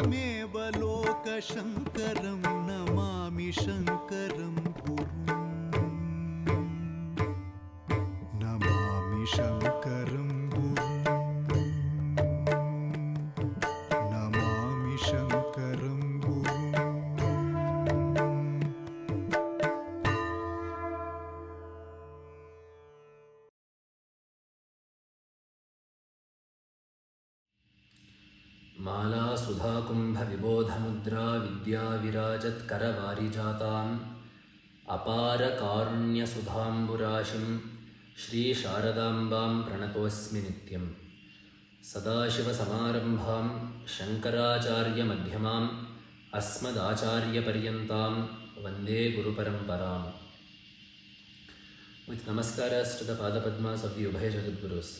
त्वमेव लोकशङ्करं नमामि शङ्करं गुरुं नमामि शङ्करं गुरुं नमामि शङ्करं गुरुं. माला सुधाकुम्भ विबोधमुद्रा विद्या विराजत् करवारिजाताम् अपार कारुण्य सुधाम्बुराशिं श्री शारदाम्बां प्रणतोऽस्मि नित्यं. सदाशिवसमारम्भां शङ्कराचार्य मध्यमाम् अस्मदाचार्यपर्यन्तां वन्दे गुरुपरम्पराम्. With namaskaras to the Padapadmas of the Ubhaya Jagadgurus,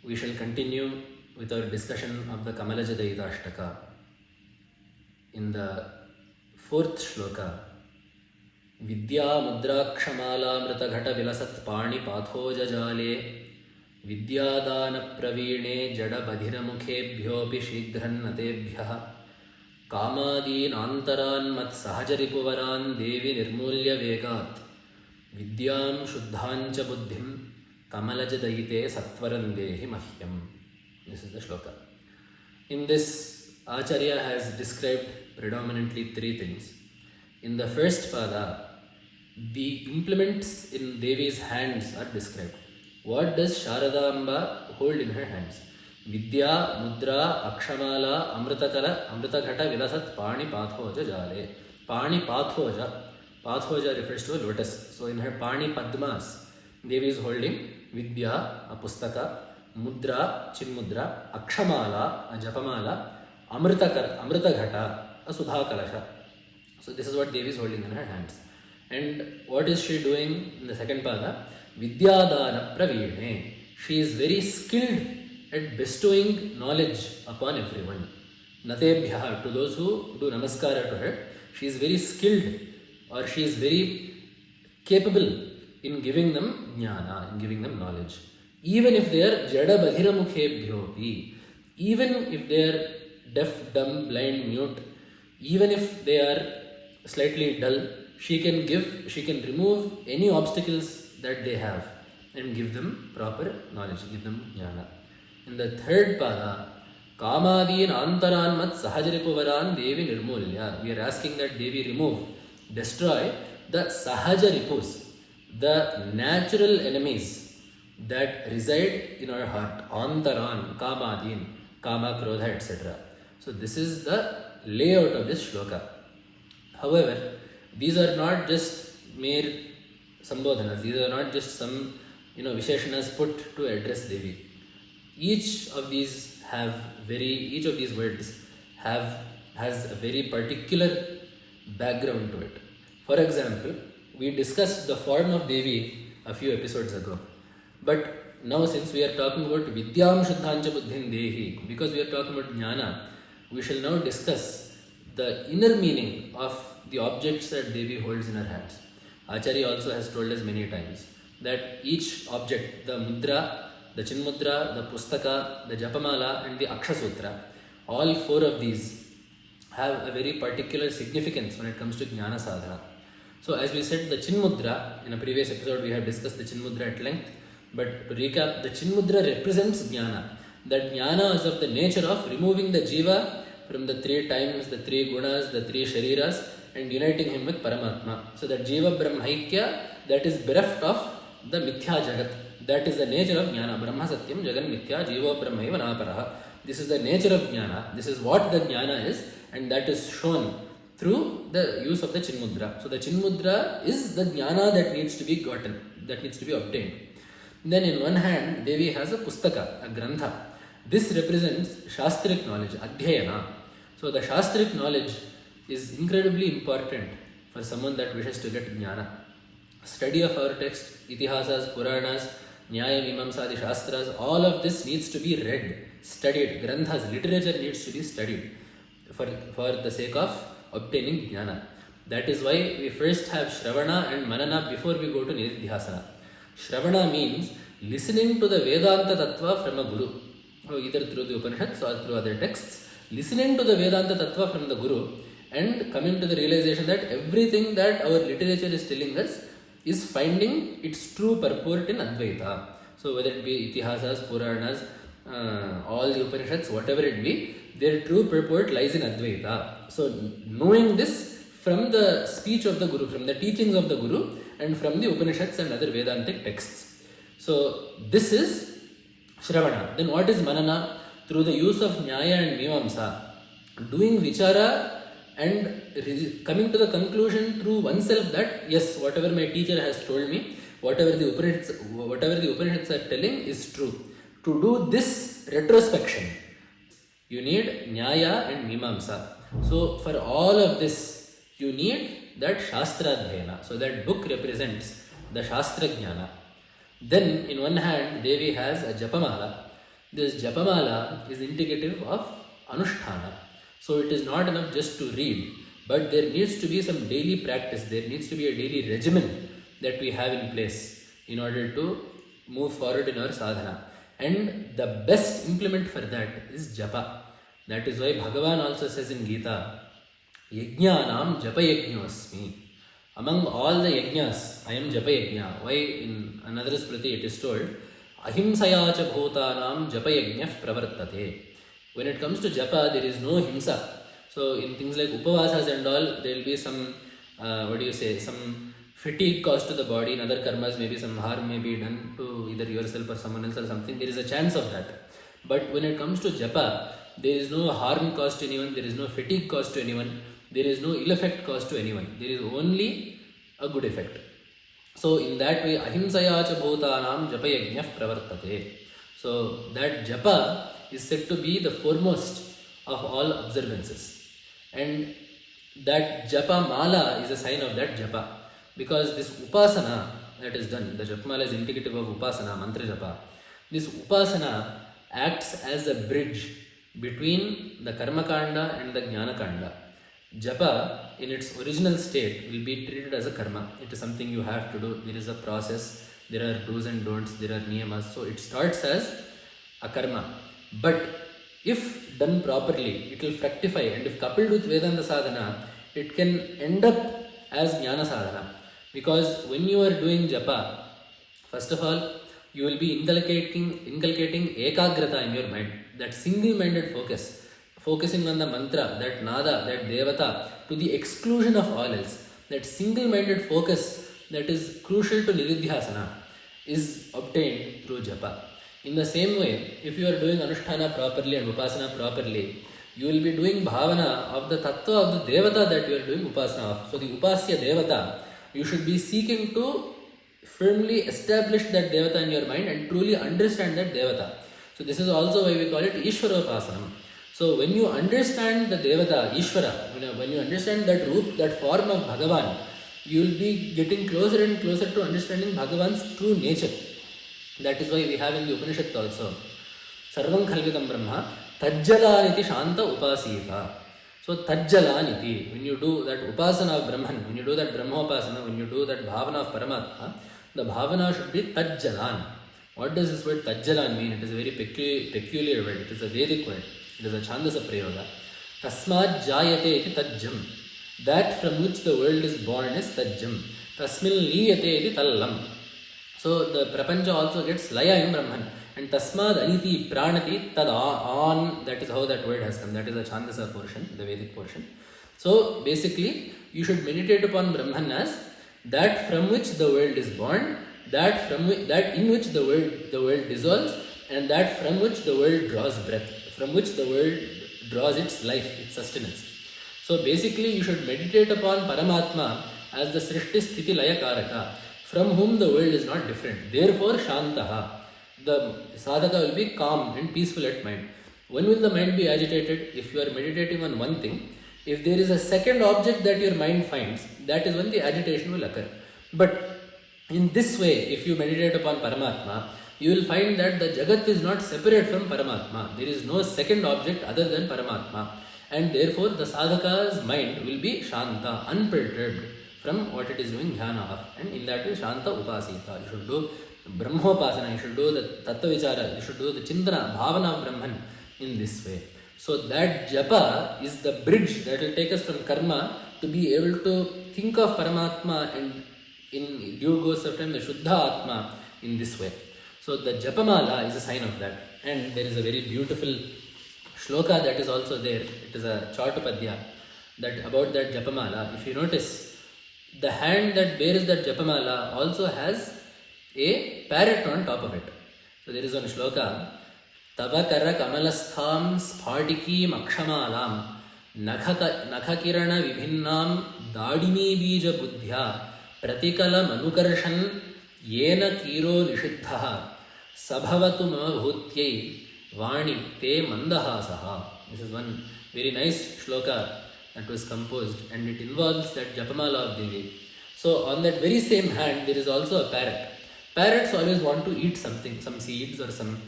we shall continue with our discussion of the Kamalajadayitashtaka. In the fourth shloka, Vidya Mudrakshamala Mritaghata Vilasat Pani Pathoja Jale Vidyadana Pravine Jada Badhira Mukhebhyopi Shigran Natebhyaha Kamadin Antaran Mat Sahajaripuvaran Devi Nirmulya Vegat Vidyam Shuddhancha Buddhim Kamalajadayite Sattvarandehi Mahyam. This is the shloka. In this, Acharya has described predominantly three things. In the first pada, the implements in Devi's hands are described. What does Sharadamba hold in her hands? Vidya, Mudra, Akshamala, Amrutaghata, Vilasat, Pani, Pathoja, Jale. Pani, Pathoja. Pathoja refers to a lotus. So in her Pani Padmas, Devi is holding Vidya, a pustaka, Mudra, Chinmudra, Akshamala, a japamala, Amrutaghata, a sudha kalasha. So this is what Devi is holding in her hands. And what is she doing in the second pada? Vidyadana pravine. She is very skilled at bestowing knowledge upon everyone. Natebhyaha, to those who do namaskara to her, she is very skilled, or she is very capable in giving them jnana, in giving them knowledge. Even if they are jada badhira mukhebhyopi, even if they are deaf, dumb, blind, mute, even if they are slightly dull, she can remove any obstacles that they have and give them proper knowledge, give them jnana. In the third pada, Kamadin Antaran Mat Sahajaripuvaran Devi Nirmulya, we are asking that Devi remove, destroy the Sahajaripus, the natural enemies that reside in our heart. Antaran, Kamadin, Kama, Krodha, etc. So this is the layout of this shloka. However, these are not just mere sambodhanas, these are not just some visheshanas put to address Devi. Each of these words has a very particular background to it. For example, we discussed the form of Devi a few episodes ago. But now since we are talking about Vidyam Shuddhancha Buddhin Dehi, because we are talking about Jnana, we shall now discuss the inner meaning of the objects that Devi holds in her hands. Acharya also has told us many times that each object, the Mudra, the Chinmudra, the Pustaka, the Japamala and the Aksha Sutra, all four of these have a very particular significance when it comes to Jnana Sadhana. So as we said, the Chinmudra, in a previous episode we have discussed the Chinmudra at length, but to recap, the Chinmudra represents Jnana. That Jnana is of the nature of removing the Jiva from the three times, the three gunas, the three shariras, and uniting him with Paramatma. So that Jiva Brahmaikya, that is bereft of the Mithya Jagat. That is the nature of Jnana. Brahma Satyam Jagan Mithya Jiva Brahmaiva Naparaha. This is the nature of Jnana. This is what the Jnana is, and that is shown through the use of the Chinmudra. So the Chinmudra is the Jnana that needs to be gotten, that needs to be obtained. Then in one hand, Devi has a Pustaka, a Grantha. This represents Shastric knowledge, Adhyayana. So the Shastric knowledge is incredibly important for someone that wishes to get Jnana. Study of our text, Itihasas, Puranas, Nyaya, Mimamsadi, Shastras, all of this needs to be read, studied. Granthas, literature needs to be studied for the sake of obtaining Jnana. That is why we first have Shravana and Manana before we go to Nididhyasana. Shravana means listening to the Vedanta Tattva from a Guru either through the Upanishads or through other texts, listening to the Vedanta Tattva from the Guru and coming to the realization that everything that our literature is telling us is finding its true purport in Advaita. So whether it be Itihasas, Puranas, all the Upanishads, whatever it be, their true purport lies in Advaita. So knowing this from the speech of the Guru, from the teachings of the Guru, and from the Upanishads and other Vedantic texts. So this is Shravana. Then what is Manana? Through the use of Nyaya and Mimamsa, doing Vichara and coming to the conclusion through oneself that yes, whatever my teacher has told me, whatever the Upanishads are telling is true. To do this retrospection, you need Nyaya and Mimamsa. So for all of this, you need that Shastra Dhyana. So that book represents the Shastra Jnana. Then in one hand, Devi has a Japamala. This Japamala is indicative of Anushtana. So it is not enough just to read, but there needs to be some daily practice. There needs to be a daily regimen that we have in place in order to move forward in our sadhana. And the best implement for that is Japa. That is why Bhagavan also says in Gita, Yajnanam Japa Yajñosmi. Among all the yajnas, I am Japa Yajna. Why in another Smriti it is told, Ahimsaya cha bhutanam Japa Yajñah pravartate. When it comes to Japa, there is no himsa. So in things like upavasas and all, there will be some, some fatigue caused to the body. In other karmas, maybe some harm may be done to either yourself or someone else or something. There is a chance of that. But when it comes to Japa, there is no harm caused to anyone, there is no fatigue caused to anyone, there is no ill effect caused to anyone. There is only a good effect. So in that way, ahimsaya cha bhutanam japa yajñah pravartate. So that japa is said to be the foremost of all observances. And that japa mala is a sign of that japa. Because this upasana that is done, the japa mala is indicative of upasana, mantra japa. This upasana acts as a bridge between the karma kanda and the jnana kanda. Japa in its original state will be treated as a karma. It is something you have to do. There is a process. There are do's and don'ts. There are niyamas. So it starts as a karma. But if done properly, it will fructify. And if coupled with Vedanta sadhana, it can end up as jnana sadhana. Because when you are doing japa, first of all, you will be inculcating ekagrata in your mind. That single-minded focus. Focusing on the mantra, that nada, that devata, to the exclusion of all else. That single-minded focus that is crucial to nididhyasana is obtained through japa. In the same way, if you are doing Anushtana properly and upasana properly, you will be doing bhavana of the tattva of the devata that you are doing upasana of. So the upasya devata, you should be seeking to firmly establish that devata in your mind and truly understand that devata. So this is also why we call it Ishvara Upasanam. So when you understand the Devata, Ishvara, when you understand that root, that form of Bhagavan, you will be getting closer and closer to understanding Bhagavan's true nature. That is why we have in the Upanishad also, Sarvam Khalvidam Brahma, Tajjalaniti Shanta Upasita. So Tajjalaniti, when you do that Upasana of Brahman, when you do that Brahma Upasana, when you do that Bhavana of Paramatma, the Bhavana should be Tajjalan. What does this word Tajjalan mean? It is a very peculiar word. It is a Vedic word. It is a Chandasa Prayoga. Tasmad Jayate iti Tajjam. That from which the world is born is Tajjam. Tasmil Liyate iti Tallam. So the Prapancha also gets Laya in Brahman. And Tasmad Aniti Pranati Tad on. That is how that word has come. That is the Chandasa portion, the Vedic portion. So basically, you should meditate upon Brahman as that from which the world is born, that in which the world dissolves, and that from which the world draws breath, from which the world draws its life, its sustenance. So basically you should meditate upon Paramatma as the Srishti Sthiti Laya Karaka, from whom the world is not different. Therefore Shantaha, the sadhaka will be calm and peaceful at mind. When will the mind be agitated? If you are meditating on one thing, if there is a second object that your mind finds, that is when the agitation will occur. But in this way, if you meditate upon Paramatma, you will find that the Jagat is not separate from Paramatma. There is no second object other than Paramatma. And therefore, the sadhaka's mind will be Shanta, unperturbed from what it is doing dhyana of. And in that way, Shanta Upasita. You should do Brahmopasana, you should do the Tattva Vichara, you should do the Chintana, Bhavana of Brahman in this way. So that japa is the bridge that will take us from karma to be able to think of Paramatma and in due course of time the Shuddha Atma in this way. So the Japamala is a sign of that. And there is a very beautiful shloka that is also there. It is a Chatupadya that about that Japamala. If you notice, the hand that bears that Japamala also has a parrot on top of it. So there is one shloka, Tava kara kamalastham sphatiki makshamalam nakhakirana vibhinnam dadini bija buddhya pratikala manukarshan yena kiro nishiddha sabhavatu mama bhutyai vani te mandahasaha. This is one very nice shloka that was composed, and it involves that Japamala of Devi. So on that very same hand there is also a parrot. Parrots always want to eat something, some seeds or some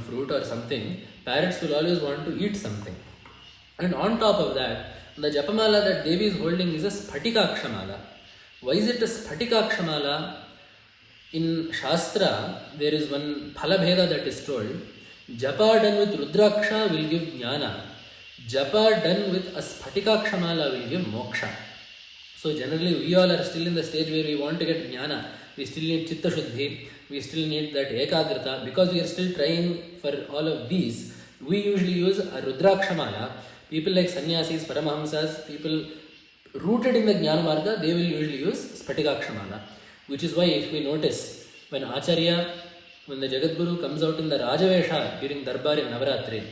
fruit or something. Parrots will always want to eat something. And on top of that, the Japamala that Devi is holding is a Sphatikakshamala. Why is it a Sphatikakshamala? In Shastra, there is one Phalabheda that is told. Japa done with Rudraksha will give Jnana. Japa done with a Sphatikakshamala will give Moksha. So generally we all are still in the stage where we want to get Jnana. We still need Chittashuddi. We still need that Ekagrata. Because we are still trying for all of these, we usually use a Rudrakshamala. People like Sannyasis, Paramahamsas, people rooted in the Jnana Marga, they will usually use Sphatikakshamala. Which is why if we notice, when Acharya, when the Jagadguru comes out in the Rajavesha during Darbar in Navaratri,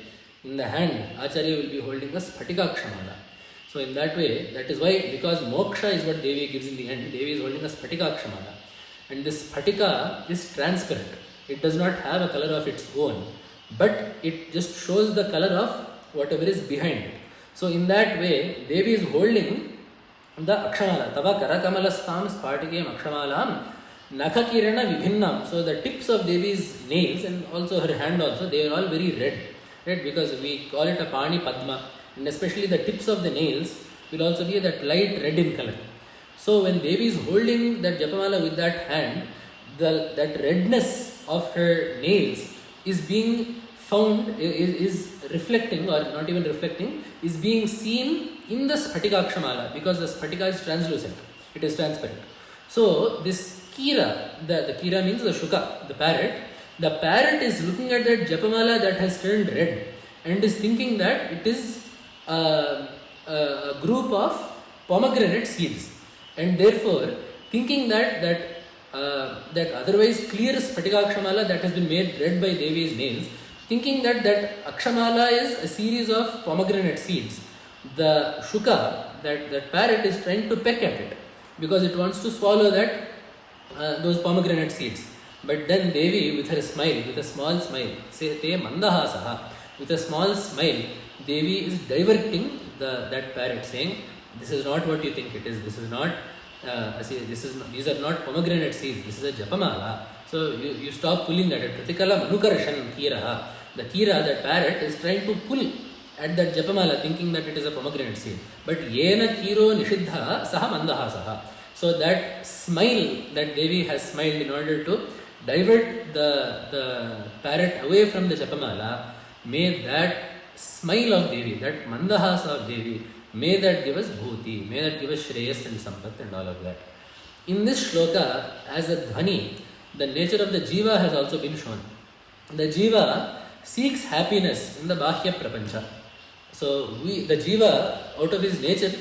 in the hand, Acharya will be holding a Sphatikakshamala. So in that way, that is why, because Moksha is what Devi gives in the end, Devi is holding a Sphatikakshamala. And this Sphatika is transparent. It does not have a color of its own, but it just shows the color of whatever is behind it. So in that way, Devi is holding the Akshamala. Tava karakamalastam sphatikam akshamalam nakhakirana vibhinnam. So the tips of Devi's nails and also her hand also, they are all very red. Right? Because we call it a Pani Padma. And especially the tips of the nails will also be that light red in color. So when Devi is holding that Japamala with that hand, that redness of her nails is being found, is reflecting, or not even reflecting, is being seen in the Sphatikakshamala, because the Sphatika is translucent, it is transparent. So this Kira, the Kira means the Shuka, the parrot is looking at that Japamala that has turned red and is thinking that it is a group of pomegranate seeds. And therefore, thinking that otherwise clear Sphatikakshamala that has been made red by Devi's nails, thinking that Akshamala is a series of pomegranate seeds, the Shuka, that parrot is trying to peck at it because it wants to swallow those pomegranate seeds. But then Devi, with her smile, with a small smile, say te mandahasaha, with a small smile, Devi is diverting that parrot, saying, this is not what you think it is. This is not. These are not pomegranate seeds. This is a Japamala. So you stop pulling at it. Pratikala manukarshan kira. The kira, that parrot, is trying to pull at that Japamala, thinking that it is a pomegranate seed. But yena kiro nishiddha saha mandahasaha. So that smile that Devi has smiled in order to divert the parrot away from the Japamala, may that smile of Devi, that mandahasa of Devi, may that give us bhuti, may that give us shreyas and sampat and all of that. In this shloka, as a dhvani, the nature of the jiva has also been shown. The jiva seeks happiness in the bahya prapancha. So the jiva, out of his nature,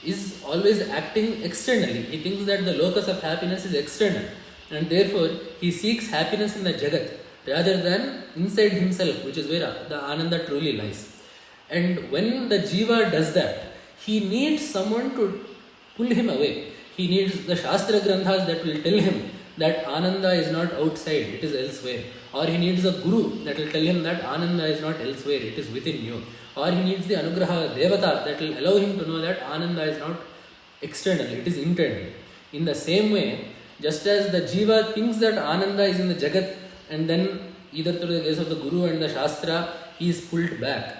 is always acting externally. He thinks that the locus of happiness is external, and therefore he seeks happiness in the jagat rather than inside himself, which is where the Ananda truly lies. And when the jiva does that, he needs someone to pull him away. He needs the Shastra Granthas that will tell him that Ananda is not outside, it is elsewhere. Or he needs a guru that will tell him that Ananda is not elsewhere, it is within you. Or he needs the Anugraha Devata that will allow him to know that Ananda is not external, it is internal. In the same way, just as the jiva thinks that Ananda is in the Jagat, and then either through the grace of the Guru and the Shastra, he is pulled back.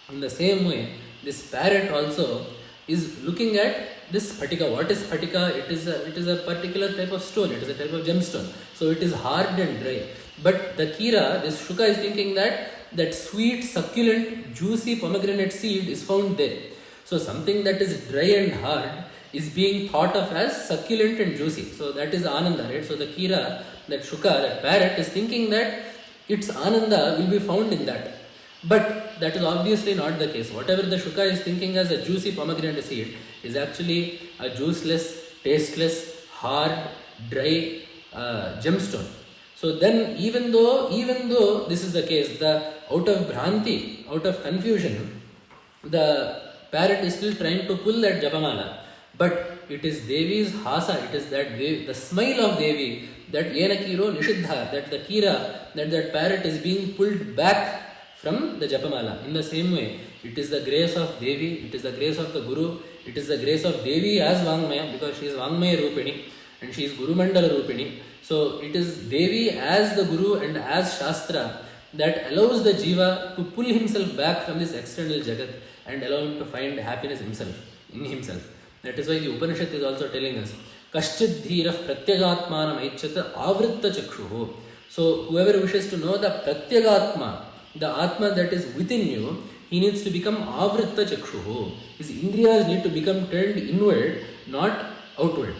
In the same way, this parrot also is looking at this Spatika. What is Spatika? It is a particular type of stone. It is a type of gemstone. So it is hard and dry. But the Kira, this Shuka, is thinking that sweet, succulent, juicy pomegranate seed is found there. So something that is dry and hard is being thought of as succulent and juicy. So that is Ananda, right? So the Kira, that Shuka, that parrot, is thinking that its Ananda will be found in that. But that is obviously not the case. Whatever the Shuka is thinking as a juicy pomegranate seed is actually a juiceless, tasteless, hard, dry gemstone. So then even though this is the case, out of Bhranti, out of confusion, the parrot is still trying to pull that Japamala. But it is Devi's hasa, it is that the smile of Devi, that Yena Kiro Nishiddha, that the Kira, that parrot is being pulled back from the Japamala. In the same way, it is the grace of Devi, it is the grace of the Guru, it is the grace of Devi as Vangmaya, because she is Vangmaya Rupini and she is Guru Mandala Rupini. So it is Devi as the Guru and as Shastra that allows the Jiva to pull himself back from this external Jagat and allow him to find happiness in himself. That is why the Upanishad is also telling us, Kaschid dhirah pratyagatmanam aichata avritta chakshuho. So whoever wishes to know the pratyagatma, the Atma that is within you, he needs to become avritta chakshuho. His indriyas need to become turned inward, not outward.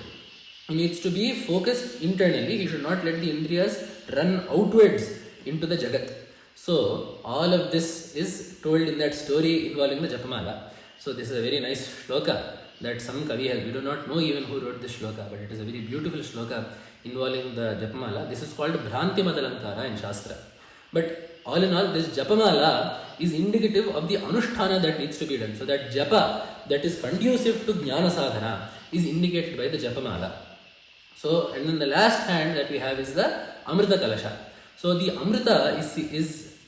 He needs to be focused internally. He should not let the indriyas run outwards into the Jagat. So all of this is told in that story involving the Japamala. So this is a very nice shloka that some Kavi has. We do not know even who wrote this shloka, but it is a very beautiful shloka involving the Japamala. This is called Bhranti Madalankara in Shastra. But all in all, this Japamala is indicative of the Anushtana that needs to be done. So that Japa that is conducive to Jnana sadhana is indicated by the Japamala. So, and then the last hand that we have is the Amruta Kalasha. So the Amruta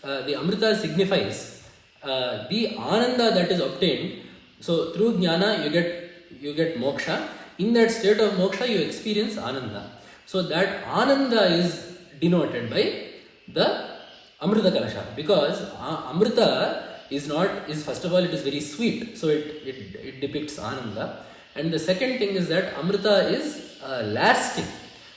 the Amruta signifies the Ananda that is obtained. So through Jnana you get Moksha. In that state of Moksha you experience Ananda. So that Ananda is denoted by the Amruta Kalasha, because Amruta is first of all, it is very sweet, so it depicts Ananda. And the second thing is that Amruta is lasting.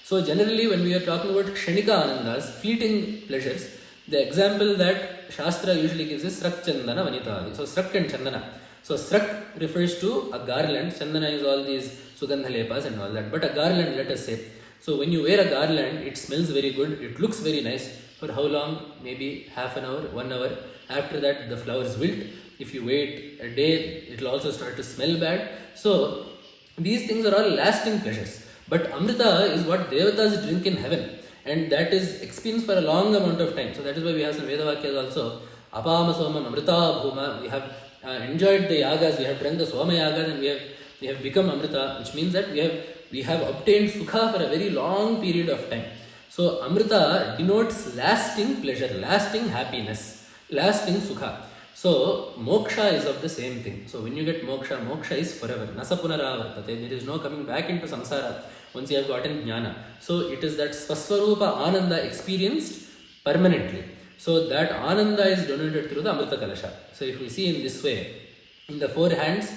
So generally when we are talking about Kshanika Anandas, fleeting pleasures, the example that Shastra usually gives is Srak Chandana Vanitadi. So Srak and Chandana. So Srak refers to a garland, Chandana is all these Sugandha Lepas and all that, but a garland, let us say. So when you wear a garland, it smells very good, it looks very nice. For how long? Maybe half an hour, 1 hour. After that, the flowers wilt. If you wait a day, it will also start to smell bad. So these things are all lasting pleasures. But Amrita is what Devatas drink in heaven. And that is experienced for a long amount of time. So that is why we have some Vedavakyas also. Apama Somam Amrita Bhuma. We have enjoyed the yagas, we have drank the Soma yagas, and we have become Amrita, which means that we have obtained Sukha for a very long period of time. So Amrita denotes lasting pleasure, lasting happiness, lasting Sukha. So Moksha is of the same thing. So when you get Moksha, Moksha is forever. Nasa punaravartate. There is no coming back into samsara once you have gotten Jnana. So it is that Swaswarupa Ananda experienced permanently. So that Ananda is denoted through the Amruta Kalasha. So if we see in this way, in the 4 hands,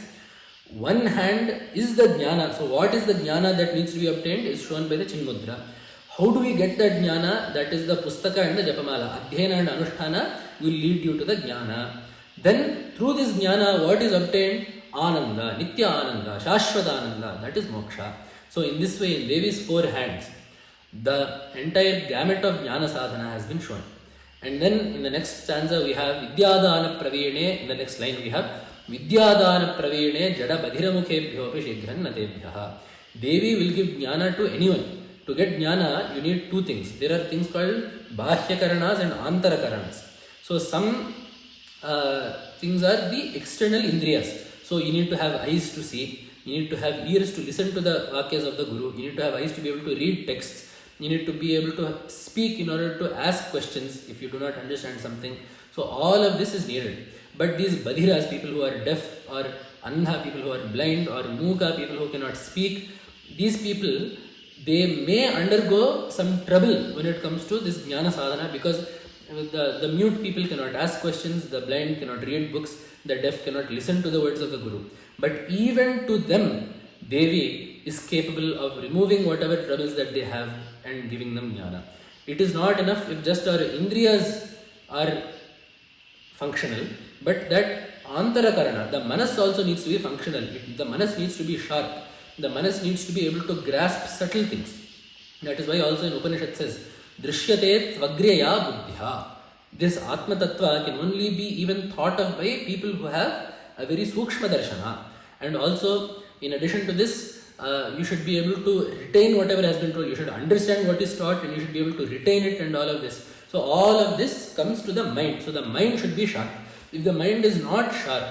one hand is the Jnana. So what is the Jnana that needs to be obtained is shown by the Chinmudra. How do we get that Jnana? That is the Pustaka and the Japamala. Adhyayana and Anushtana will lead you to the Jnana. Then through this Jnana, what is obtained? Ananda, Nitya Ananda, Shashvata Ananda. That is Moksha. So in this way, in Devi's 4 hands, the entire gamut of Jnana sadhana has been shown. And then in the next stanza we have Vidyadana Pravine. In the next line we have Vidyadana Pravine Jada Badhiramukhebhyo Shigran Natebhyaha. Devi will give Jnana to anyone. To get Jnana, you need 2 things. There are things called Bahyakaranas and Antarakaranas. So some things are the external indriyas. So you need to have eyes to see. You need to have ears to listen to the Vakyas of the Guru. You need to have eyes to be able to read texts. You need to be able to speak in order to ask questions if you do not understand something. So all of this is needed. But these Badhiras, people who are deaf or Andha, people who are blind, or Mooka, people who cannot speak, these people, they may undergo some trouble when it comes to this Jnana sadhana, because the mute people cannot ask questions, the blind cannot read books, the deaf cannot listen to the words of the Guru. But even to them, Devi is capable of removing whatever troubles that they have and giving them Jnana. It is not enough if just our Indriyas are functional, but that Antarakarana, the Manas also needs to be functional. The Manas needs to be sharp. The Manas needs to be able to grasp subtle things. That is why also in Upanishad says, Drishyate Tvagriya Buddhya. This Atma Tattva can only be even thought of by people who have a very Sukshma Darshana. And also, in addition to this, you should be able to retain whatever has been told. You should understand what is taught and you should be able to retain it and all of this. So all of this comes to the mind. So the mind should be sharp. If the mind is not sharp,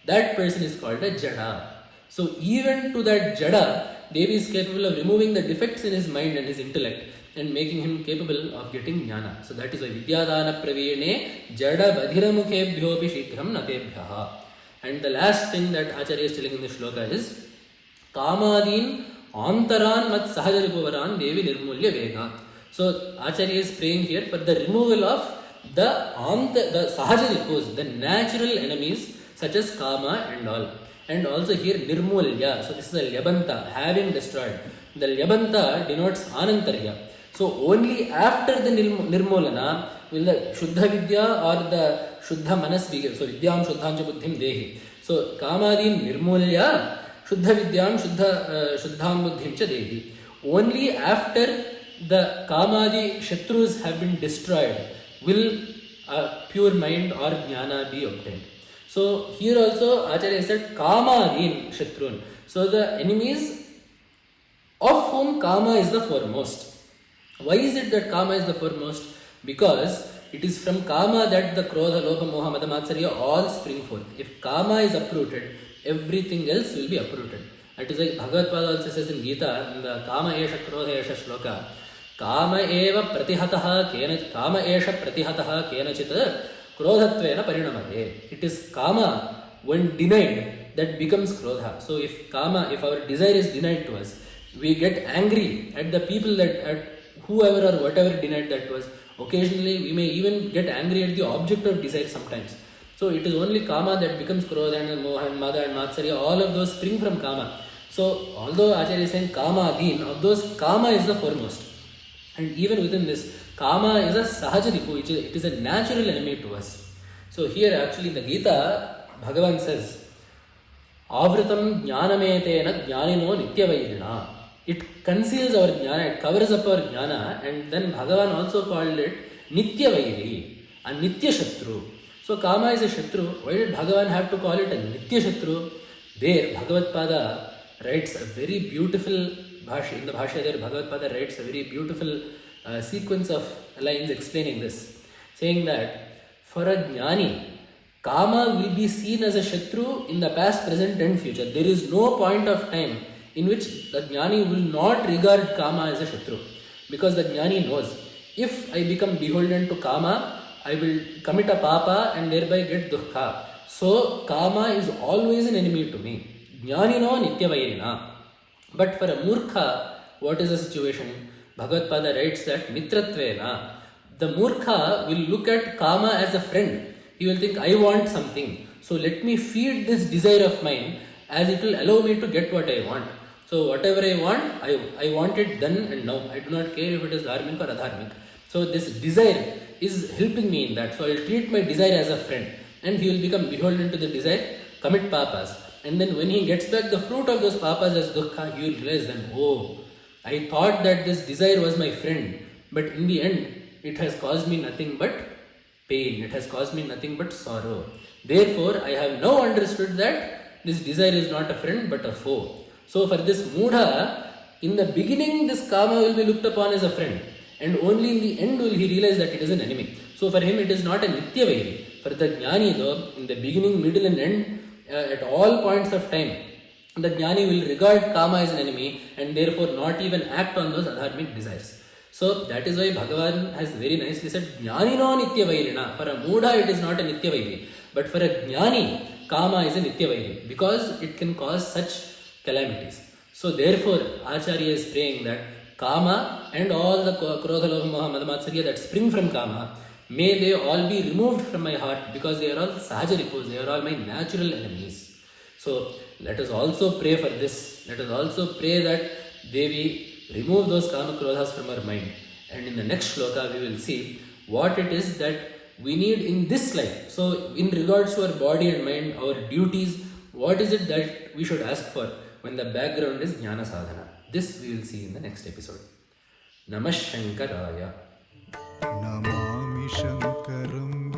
that person is called a Jada. So even to that Jada, Devi is capable of removing the defects in his mind and his intellect and making him capable of getting Jnana. So that is why Vidyadana Pravine Jada Badhiramukhebhyopi Shighram Natebhyaha. And the last thing that Acharya is telling in the shloka is Kamadin Antaran Mat Sahajaripuvaran Devi Nirmulya Vegat. So Acharya is praying here for the removal of the Sahajaripus, the natural enemies such as Kama and all. And also here Nirmulya. So this is a Lyabanta, having destroyed. The Lyabanta denotes Anantarya. So only after the Nirmolana will the Shuddha Vidya or the Shuddha Manas be. So Vidyam Shuddhancha Buddhim Dehi. So Kamadin Nirmolya, Shuddha Vidyam Shuddham Buddhim Cha Dehi. Only after the Kamadi Shatrus have been destroyed will a pure mind or Jnana be obtained. So here also Acharya said Kamadin Shatrun. So the enemies of whom Kama is the foremost. Why is it that Kama is the foremost? Because it is from Kama that the Krodha, Lobha, Moha, Mada, Matsarya all spring forth. If Kama is uprooted, everything else will be uprooted. That is why Bhagavad Pada also says in Gita, in the Kama Esha Krodha Esha Sloka, Kama eva pratihataha kenachit krodhatvena parinamate. It is Kama, when denied, that becomes Krodha. So if our desire is denied to us, we get angry at the people at whoever or whatever denied that to us. Occasionally, we may even get angry at the object of desire sometimes. So it is only Kama that becomes Krodha and Moha and Mada and Matsarya. All of those spring from Kama. So although Acharya is saying Kama Adin, of those Kama is the foremost. And even within this, Kama is a Sahajaripu, it is a natural enemy to us. So here actually in the Gita, Bhagavan says, Avritam Jnanametena Jnanino Nityavairina. It conceals our Jnana, it covers up our Jnana, and then Bhagavan also called it Nityavairi, a Nitya Shatru. So Kama is a Shatru. Why did Bhagavan have to call it a Nitya Shatru? There, Bhagavad Pada writes a very beautiful in the Bhashya there, Bhagavad Pada writes a very beautiful sequence of lines explaining this, saying that for a Jnani, Kama will be seen as a Shatru in the past, present and future. There is no point of time in which the Jnani will not regard Kama as a Shatru. Because the Jnani knows, if I become beholden to Kama, I will commit a papa and thereby get dukkha. So Kama is always an enemy to me. Jnanino nityavairina. But for a Murkha, what is the situation? Bhagavad Pada writes that Mitratvena. The Murkha will look at Kama as a friend. He will think, I want something. So let me feed this desire of mine as it will allow me to get what I want. So whatever I want, I want it then and now. I do not care if it is dharmic or adharmic. So this desire is helping me in that. So I will treat my desire as a friend. And he will become beholden to the desire, commit papas. And then when he gets back the fruit of those papas as dukkha, he will realize then, oh, I thought that this desire was my friend. But in the end, it has caused me nothing but pain. It has caused me nothing but sorrow. Therefore, I have now understood that this desire is not a friend but a foe. So for this Mudha, in the beginning, this Kama will be looked upon as a friend. And only in the end will he realize that it is an enemy. So for him, it is not a Nityavairi. For the Jnani though, in the beginning, middle and end, at all points of time, the Jnani will regard Kama as an enemy and therefore not even act on those adharmic desires. So that is why Bhagavan has very nicely said, Jnanino Nityavairina. For a Mudha, it is not a Nityavairi. But for a Jnani, Kama is a Nityavairi because it can cause such calamities. So therefore, Acharya is praying that Kama and all the Krodha, Lobha, Moha, Mada, Matsarya that spring from Kama, May they all be removed from my heart, because they are all sahajaripus, they are all my natural enemies. So let us also pray for this. Let us also pray that Devi remove those kama krodhas from our mind. And in the next shloka we will see what it is that we need in this life. So in regards to our body and mind, our duties, what is it that we should ask for when the background is Jnana sadhana? This we will see in the next episode. Namah Shankaraya. Namami शङ्करं